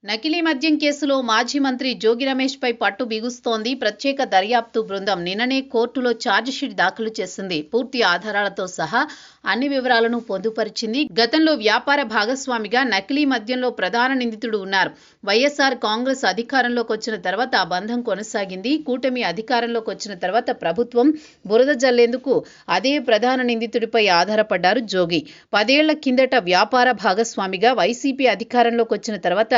నకిలీ మద్యం కేసులో మాజీ మంత్రి జోగి రమేష్ పై పట్టు బిగుస్తోంది ప్రత్యేక దర్యాప్తు బృందం. నిన్ననే కోర్టులో ఛార్జిషీట్ దాఖలు చేసింది. పూర్తి ఆధారాలతో సహా అన్ని వివరాలను పొందుపరిచింది. గతంలో వ్యాపార భాగస్వామిగా నకిలీ మద్యంలో ప్రధాన నిందితుడు ఉన్నారు. వైఎస్ఆర్ కాంగ్రెస్ అధికారంలోకి వచ్చిన తర్వాత ఆ బంధం కొనసాగింది. కూటమి అధికారంలోకి వచ్చిన తర్వాత ప్రభుత్వం బురద జల్లేందుకు అదే ప్రధాన నిందితుడిపై ఆధారపడ్డారు జోగి. 10 ఏళ్ల కిందట వ్యాపార భాగస్వామిగా, వైసీపీ అధికారంలోకి వచ్చిన తర్వాత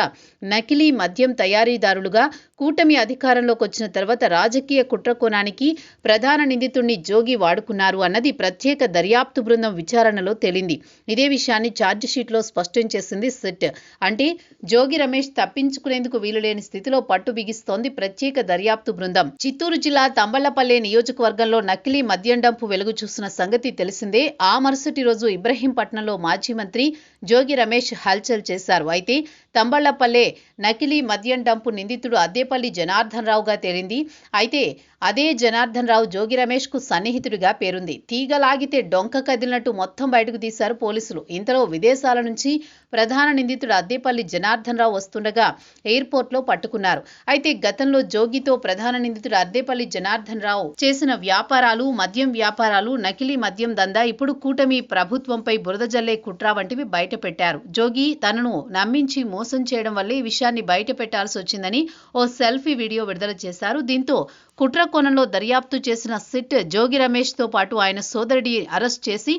నకిలీ మద్యం తయారీదారులుగా, కూటమి అధికారంలోకి వచ్చిన తర్వాత రాజకీయ కుట్రకోణానికి ప్రధాన నిందితుడిని జోగి వాడుకున్నారు అన్నది ప్రత్యేక దర్యాప్తు బృందం విచారణలో తేలింది. ఇదే విషయాన్ని ఛార్జిషీట్లో స్పష్టం చేసింది సిట్. అంటే జోగి రమేష్ తప్పించుకునేందుకు వీలులేని స్థితిలో పట్టు బిగిస్తోంది ప్రత్యేక దర్యాప్తు బృందం. చిత్తూరు జిల్లా తంబళ్లపల్లె నియోజకవర్గంలో నకిలీ మద్యం డంపు వెలుగు చూసిన సంగతి తెలిసిందే. ఆ మరుసటి రోజు ఇబ్రహీంపట్నంలో మాజీ మంత్రి జోగి రమేష్ హల్చల్ చేశారు. అయితే తంబళ్లపల్లె నకిలీ మద్యం డంపు నిందితుడు అద్దేపల్లి జనార్దన్ రావుగా తేలింది. అయితే అదే జనార్దన్ రావు జోగి రమేష్ కు సన్నిహితుడిగా పేరుంది. తీగలాగితే డొంక కదిలినట్టు మొత్తం బయటకు తీశారు పోలీసులు. ఇంతలో విదేశాల నుంచి ప్రధాన నిందితుడు అద్దేపల్లి జనార్దన్ రావు వస్తుండగా ఎయిర్పోర్ట్లో పట్టుకున్నారు. అయితే గతంలో జోగితో ప్రధాన నిందితుడు అద్దేపల్లి జనార్దన్ రావు చేసిన వ్యాపారాలు, మద్యం వ్యాపారాలు, నకిలీ మద్యం దందా, ఇప్పుడు కూటమి ప్రభుత్వంపై బురద జల్లే కుట్ర వంటివి బయట పెట్టారు. జోగి తనను నమ్మించి మోసం చేయడం వల్లే ఈ విషయాన్ని బయట పెట్టాల్సి వచ్చిందని ఓ సెల్ఫీ వీడియో విడుదల చేశారు. దీంతో కుట్ర కోణంలో దర్యాప్తు చేసిన సిట్ జోగి రమేష్ తో పాటు ఆయన సోదరుడి అరెస్ట్ చేసి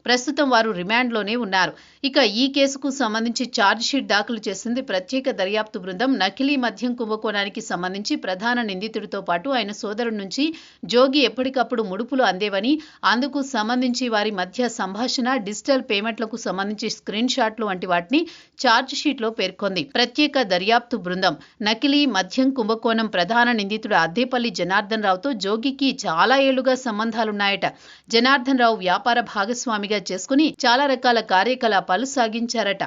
ప్రస్తుతం వారు రిమాండ్లోనే ఉన్నారు. ఇక ఈ కేసుకు సంబంధించి ఛార్జిషీట్ దాఖలు చేసింది ప్రత్యేక దర్యాప్తు బృందం. నకిలీ మద్యం కుంభకోణానికి సంబంధించి ప్రధాన నిందితుడితో పాటు ఆయన సోదరుడి నుంచి జోగి ఎప్పటికప్పుడు ముడుపులు అందేవని, అందుకు సంబంధించి వారి మధ్య సంభాషణ, డిజిటల్ పేమెంట్లకు సంబంధించి స్క్రీన్ షాట్లు వంటి వాటిని ఛార్జిషీట్లో పేర్కొంది ప్రత్యేక దర్యాప్తు బృందం. నకిలీ మద్యం కుంభకోణం ప్రధాన నిందితుడు అద్దేపల్లి జనార్దన్ రావుతో జోగికి చాలా ఏళ్లుగా సంబంధాలున్నాయట. జనార్దన్ రావు వ్యాపార భాగస్వామిగా చేసుకుని చాలా రకాల కార్యకలాపాలు సాగించారట.